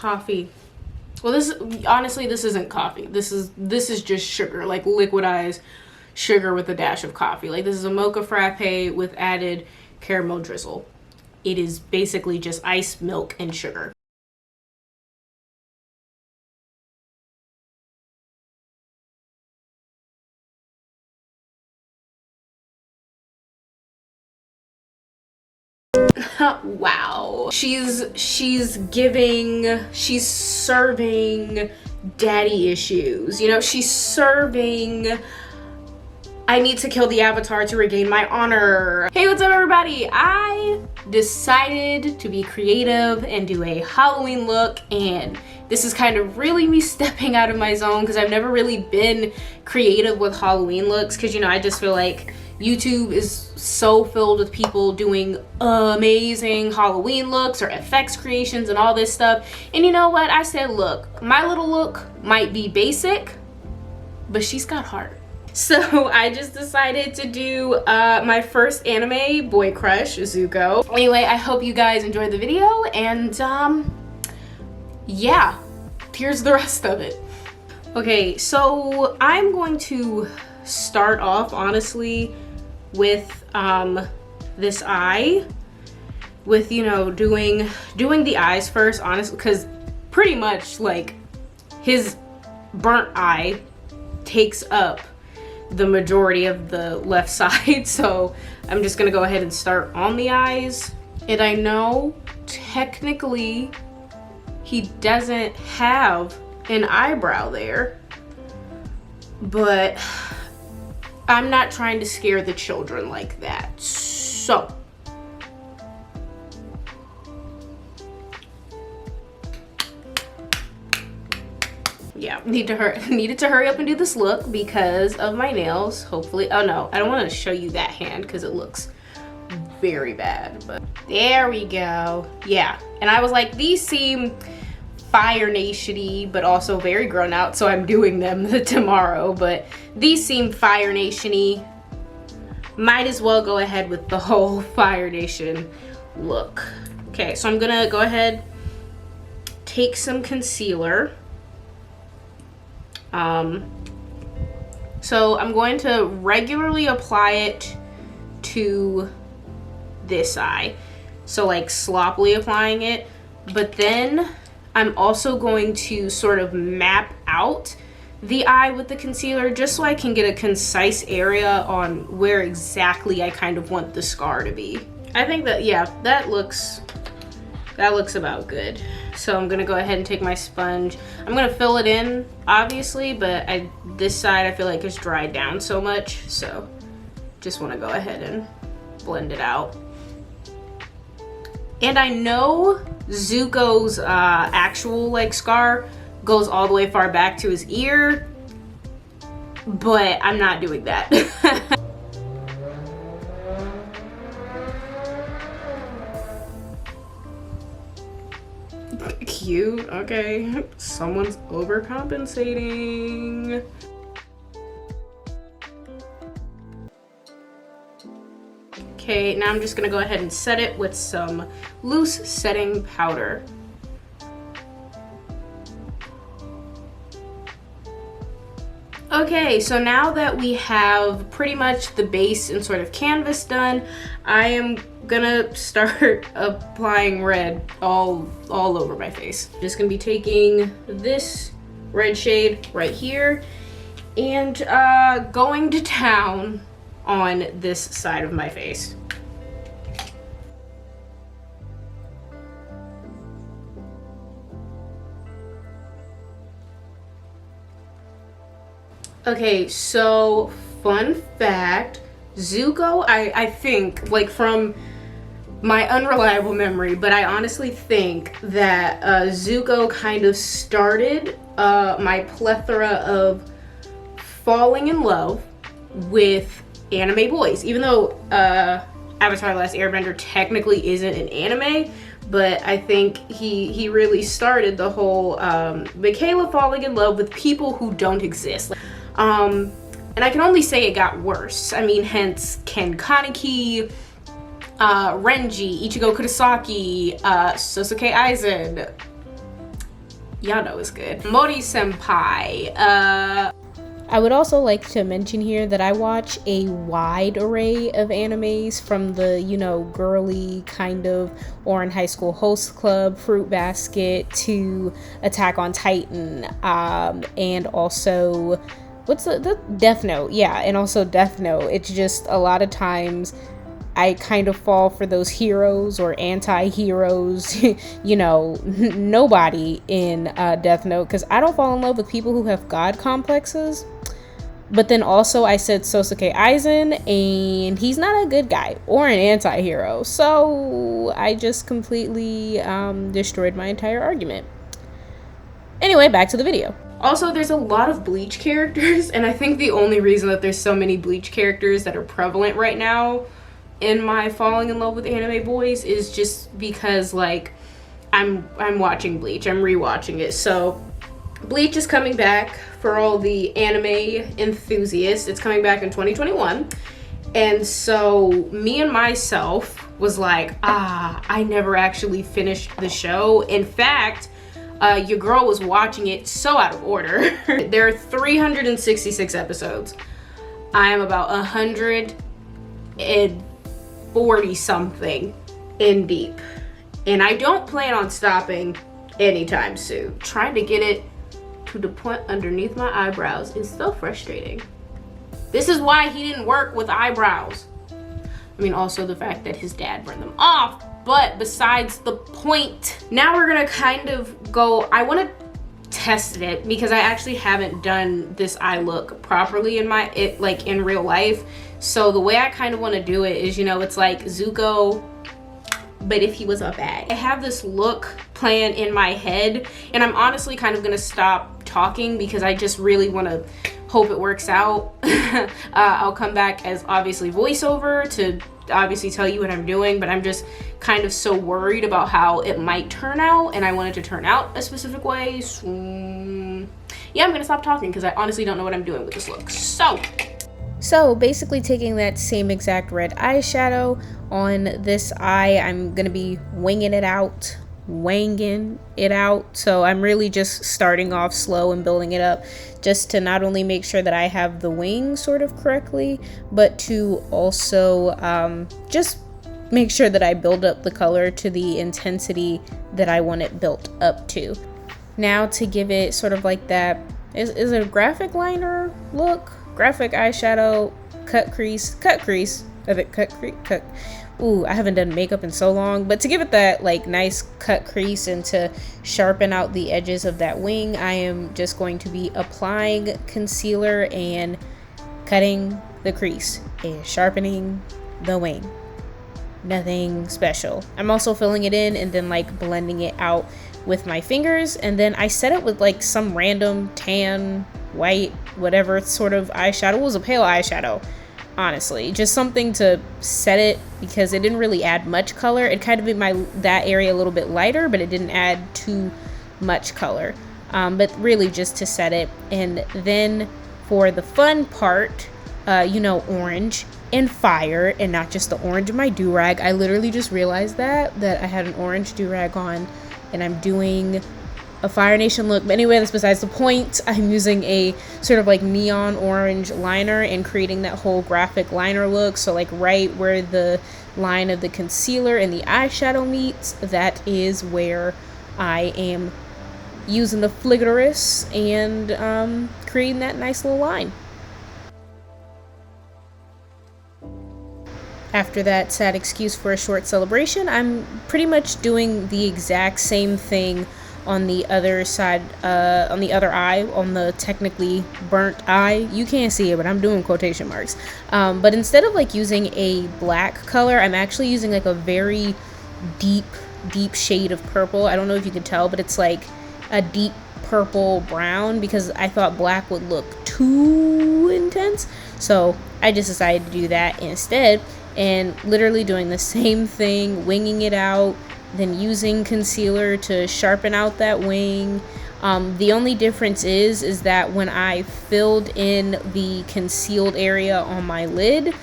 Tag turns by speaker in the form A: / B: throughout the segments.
A: coffee. Well, this honestly, this isn't coffee. This is just sugar, like liquidized sugar with a dash of coffee. Like, this is a mocha frappe with added caramel drizzle. It is basically just ice, milk, and sugar. Wow. She's serving daddy issues. You know, she's serving, I need to kill the avatar to regain my honor. Hey, what's up everybody? I decided to be creative and do a Halloween look, and this is kind of really me stepping out of my zone because I've never really been creative with Halloween looks, because, you know, I just feel like YouTube is so filled with people doing amazing Halloween looks or effects creations and all this stuff. And you know what? I said, look, my little look might be basic, but she's got heart. So I just decided to do my first anime boy crush, Zuko. Anyway, I hope you guys enjoyed the video, and yeah, here's the rest of it. Okay, so I'm going to start off, honestly, with this eye, with, you know, doing the eyes first, honestly, because pretty much like his burnt eye takes up the majority of the left side. So I'm just gonna go ahead and start on the eyes. And I know technically he doesn't have an eyebrow there, but I'm not trying to scare the children like that. So yeah, needed to hurry up and do this look because of my nails. Hopefully, oh no, I don't want to show you that hand because it looks very bad, but there we go. Yeah, and I was like, these seem Fire Nation-y, but also very grown out, so I'm doing them tomorrow, but these seem Fire Nation-y. Might as well go ahead with the whole Fire Nation look. Okay, so I'm gonna go ahead, take some concealer. So I'm going to regularly apply it to this eye. So like sloppily applying it, but then I'm also going to sort of map out the eye with the concealer just so I can get a concise area on where exactly I kind of want the scar to be. I think that, yeah, that looks about good. So I'm gonna go ahead and take my sponge. I'm gonna fill it in, obviously, but this side I feel like it's dried down so much, so just wanna go ahead and blend it out. And I know Zuko's actual like scar goes all the way far back to his ear, but I'm not doing that. Cute, okay. Someone's overcompensating. Okay, now I'm just gonna go ahead and set it with some loose setting powder. Okay, so now that we have pretty much the base and sort of canvas done, I am gonna start applying red all over my face. Just gonna be taking this red shade right here and going to town on this side of my face. Okay, so fun fact, Zuko, I think, like from my unreliable memory, but I honestly think that Zuko kind of started my plethora of falling in love with anime boys, even though Avatar: The Last Airbender technically isn't an anime, but I think he really started the whole Michaela falling in love with people who don't exist. And I can only say it got worse. I mean, hence Ken Kaneki, Renji, Ichigo Kurosaki, Sosuke Aizen, Y'all know it's good. Mori Senpai.
B: I would also like to mention here that I watch a wide array of animes, from the, you know, girly kind of Ouran High School Host Club, Fruit Basket, to Attack on Titan, and also what's the Death Note. Yeah, and also Death Note. It's just a lot of times I kind of fall for those heroes or anti-heroes, you know, nobody in Death Note, because I don't fall in love with people who have god complexes. But then also I said Sosuke Aizen, and he's not a good guy or an anti-hero. So I just completely destroyed my entire argument. Anyway, back to the video.
A: Also, there's a lot of Bleach characters, and I think the only reason that there's so many Bleach characters that are prevalent right now in my falling in love with anime boys is just because, like, I'm watching Bleach. I'm rewatching it. So Bleach is coming back for all the anime enthusiasts. It's coming back in 2021. And so me and myself was like, I never actually finished the show. In fact, your girl was watching it so out of order. There are 366 episodes. I am about 140 something in deep. And I don't plan on stopping anytime soon. Trying to get it to the point underneath my eyebrows is so frustrating. This is why he didn't work with eyebrows. I mean, also the fact that his dad burned them off, but besides the point. Now we're gonna kind of go, I wanna test it because I actually haven't done this eye look properly in in real life. So the way I kind of wanna do it is, you know, it's like Zuko, but if he was a bag. I have this look plan in my head, and I'm honestly kind of gonna stop talking because I just really wanna hope it works out. I'll come back as obviously voiceover to obviously tell you what I'm doing, but I'm just kind of so worried about how it might turn out, and I want it to turn out a specific way. So yeah, I'm gonna stop talking because I honestly don't know what I'm doing with this look.
B: So basically taking that same exact red eyeshadow on this eye, I'm gonna be wanging it out. So I'm really just starting off slow and building it up, just to not only make sure that I have the wing sort of correctly, but to also just make sure that I build up the color to the intensity that I want it built up to. Now to give it sort of like that, is it a graphic liner look? Graphic eyeshadow, cut crease. Ooh, I haven't done makeup in so long, but to give it that like nice cut crease and to sharpen out the edges of that wing, I am just going to be applying concealer and cutting the crease and sharpening the wing. Nothing special. I'm also filling it in and then like blending it out with my fingers, and then I set it with like some random tan, white, whatever sort of eyeshadow. It was a pale eyeshadow, honestly, just something to set it because it didn't really add much color. It kind of made that area a little bit lighter, but it didn't add too much color, but really just to set it. And then for the fun part, you know, orange and fire, and not just the orange of my do-rag. I literally just realized that I had an orange do-rag on, and I'm doing a Fire Nation look. But anyway, that's besides the point. I'm using a sort of like neon orange liner and creating that whole graphic liner look. So like right where the line of the concealer and the eyeshadow meets, that is where I am using the Fligorous and creating that nice little line. After that sad excuse for a short celebration, I'm pretty much doing the exact same thing on the other side, on the other eye, on the technically burnt eye. You can't see it, but I'm doing quotation marks. But instead of like using a black color, I'm actually using like a very deep shade of purple. I don't know if you can tell, but it's like a deep purple brown, because I thought black would look too intense. So I just decided to do that instead, and literally doing the same thing, winging it out, then using concealer to sharpen out that wing. The only difference is that when I filled in the concealed area on my lid,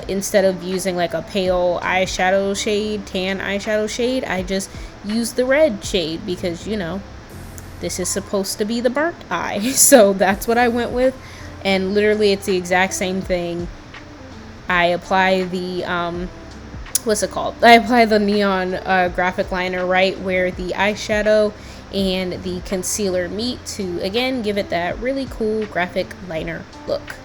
B: instead of using like a pale eyeshadow shade, tan eyeshadow shade, I just used the red shade because, you know, this is supposed to be the burnt eye. So that's what I went with. And literally it's the exact same thing. I apply the, what's it called? I apply the neon graphic liner right where the eyeshadow and the concealer meet to, again, give it that really cool graphic liner look.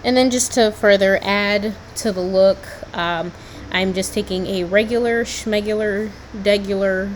B: And then just to further add to the look, I'm just taking a regular, schmegular, degular,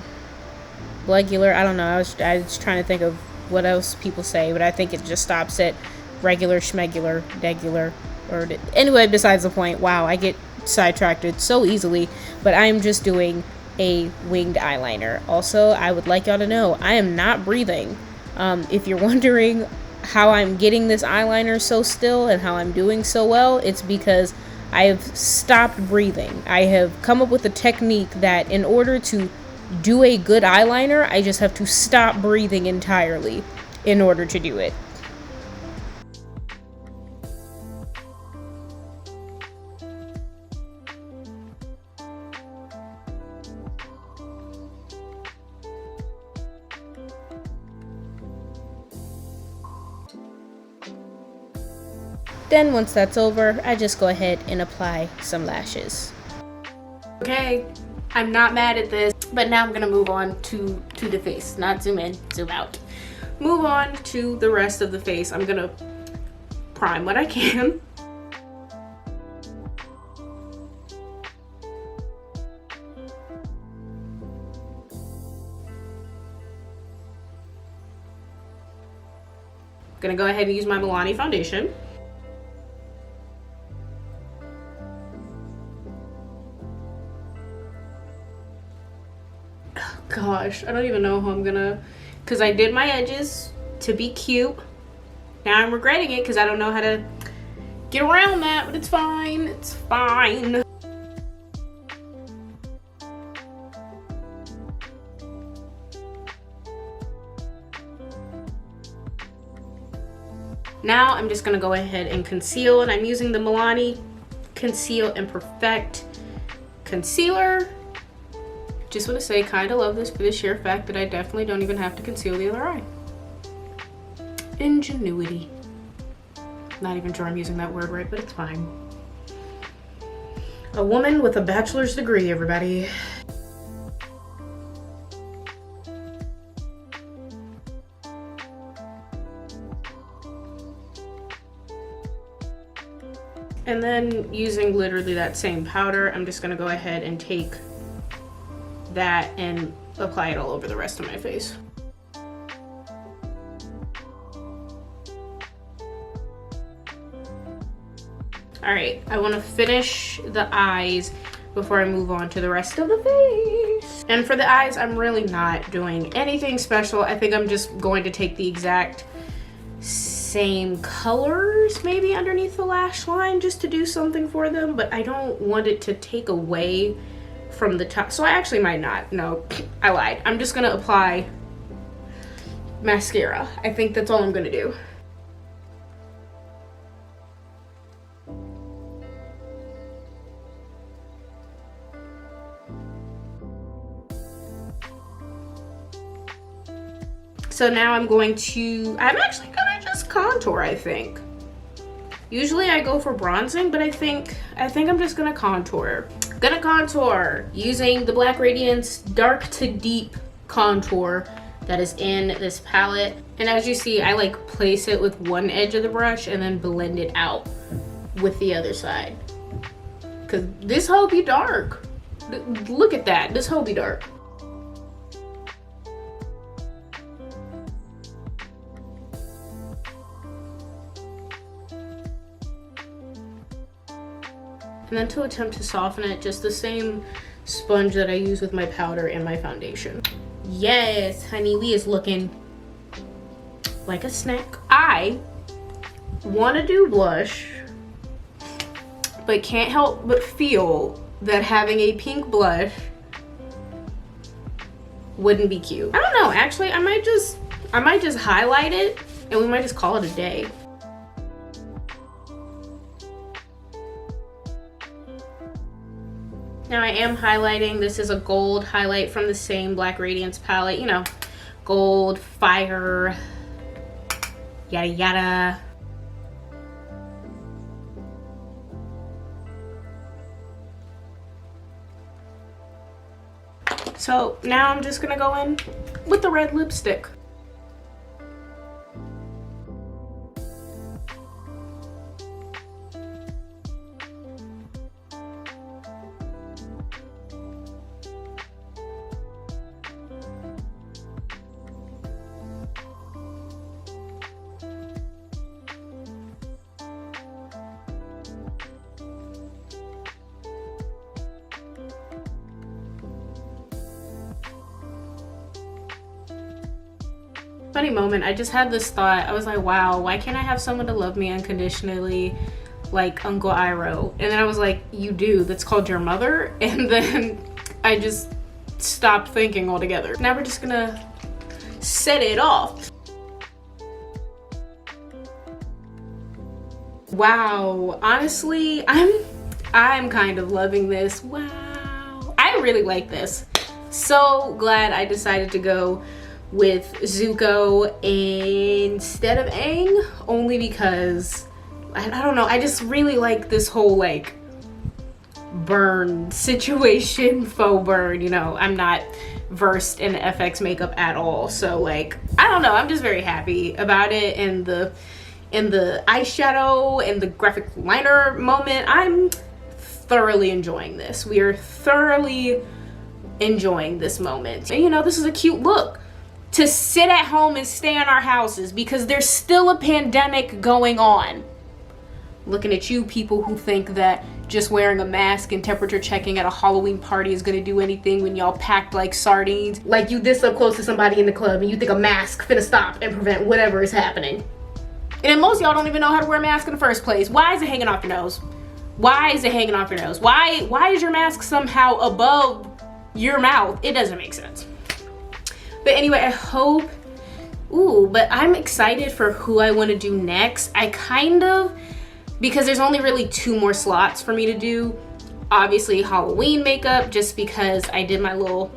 B: blegular, I don't know, I was trying to think of what else people say, but I think it just stops at regular, schmegular, degular, or anyway, besides the point. Wow, I get sidetracked so easily, but I'm just doing a winged eyeliner. Also, I would like y'all to know, I am not breathing. If you're wondering how I'm getting this eyeliner so still and how I'm doing so well, it's because I have stopped breathing. I have come up with a technique that in order to do a good eyeliner, I just have to stop breathing entirely in order to do it. Then once that's over, I just go ahead and apply some lashes.
A: Okay, I'm not mad at this, but now I'm gonna move on to the face. Not zoom in, zoom out. Move on to the rest of the face. I'm gonna prime what I can. Gonna go ahead and use my Milani foundation. Gosh, I don't even know how I'm gonna, because I did my edges to be cute. Now I'm regretting it because I don't know how to get around that, but it's fine, it's fine. Now I'm just gonna go ahead and conceal, and I'm using the Milani Conceal and Perfect concealer. Just want to say, kind of love this for the sheer fact that I definitely don't even have to conceal the other eye. Ingenuity. Not even sure I'm using that word right, but it's fine. A woman with a bachelor's degree, everybody. And then using literally that same powder, I'm just gonna go ahead and take that and apply it all over the rest of my face. All right, I want to finish the eyes before I move on to the rest of the face. And for the eyes, I'm really not doing anything special. I think I'm just going to take the exact same colors maybe underneath the lash line just to do something for them, but I don't want it to take away from the top, so I actually might not. No, I lied. I'm just gonna apply mascara. I think that's all I'm gonna do. So now I'm actually gonna just contour, I think. Usually I go for bronzing, but I think I'm just gonna contour. Gonna contour using the Black Radiance Dark to Deep contour that is in this palette. And as you see, I like place it with one edge of the brush and then blend it out with the other side. Cause this hoe be dark. Look at that, this hoe be dark. And then to attempt to soften it, just the same sponge that I use with my powder and my foundation. Yes, honey, we is looking like a snack. I want to do blush, but can't help but feel that having a pink blush wouldn't be cute. I don't know, actually, I might just highlight it and we might just call it a day. Now I am highlighting. This is a gold highlight from the same Black Radiance palette, you know, gold, fire, yada yada. So now I'm just gonna go in with the red lipstick. Funny moment, I just had this thought. I was like, wow, why can't I have someone to love me unconditionally like Uncle Iroh? And then I was like, you do, that's called your mother. And then I just stopped thinking altogether. Now we're just gonna set it off. Wow, honestly, I'm kind of loving this. Wow, I really like this. So glad I decided to go with Zuko instead of Aang, only because I don't know, I just really like this whole like burn situation, faux burn, you know. I'm not versed in FX makeup at all, so like I don't know, I'm just very happy about it. And the eyeshadow and the graphic liner moment, I'm thoroughly enjoying this. We are thoroughly enjoying this moment. And you know, this is a cute look to sit at home and stay in our houses because there's still a pandemic going on. Looking at you people who think that just wearing a mask and temperature checking at a Halloween party is gonna do anything when y'all packed like sardines. Like you this up close to somebody in the club and you think a mask finna stop and prevent whatever is happening. And then most of y'all don't even know how to wear a mask in the first place. Why is it hanging off your nose? Why is it hanging off your nose? Why is your mask somehow above your mouth? It doesn't make sense. But anyway, I hope, but I'm excited for who I want to do next. Because there's only really 2 more slots for me to do. Obviously Halloween makeup, just because I did my little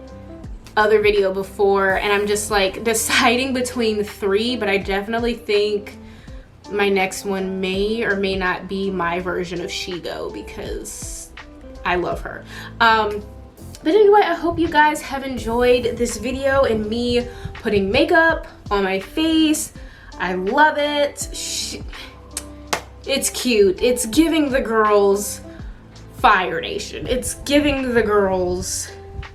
A: other video before, and I'm just like deciding between 3, but I definitely think my next one may or may not be my version of Shigo because I love her. But anyway, I hope you guys have enjoyed this video and me putting makeup on my face. I love it. It's cute. It's giving the girls Fire Nation. It's giving the girls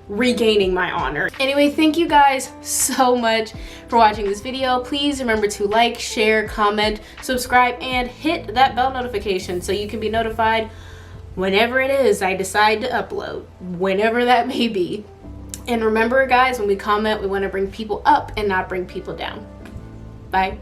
A: regaining my honor. Anyway, thank you guys so much for watching this video. Please remember to like, share, comment, subscribe, and hit that bell notification so you can be notified whenever it is I decide to upload, whenever that may be. And remember guys, when we comment, we want to bring people up and not bring people down. Bye.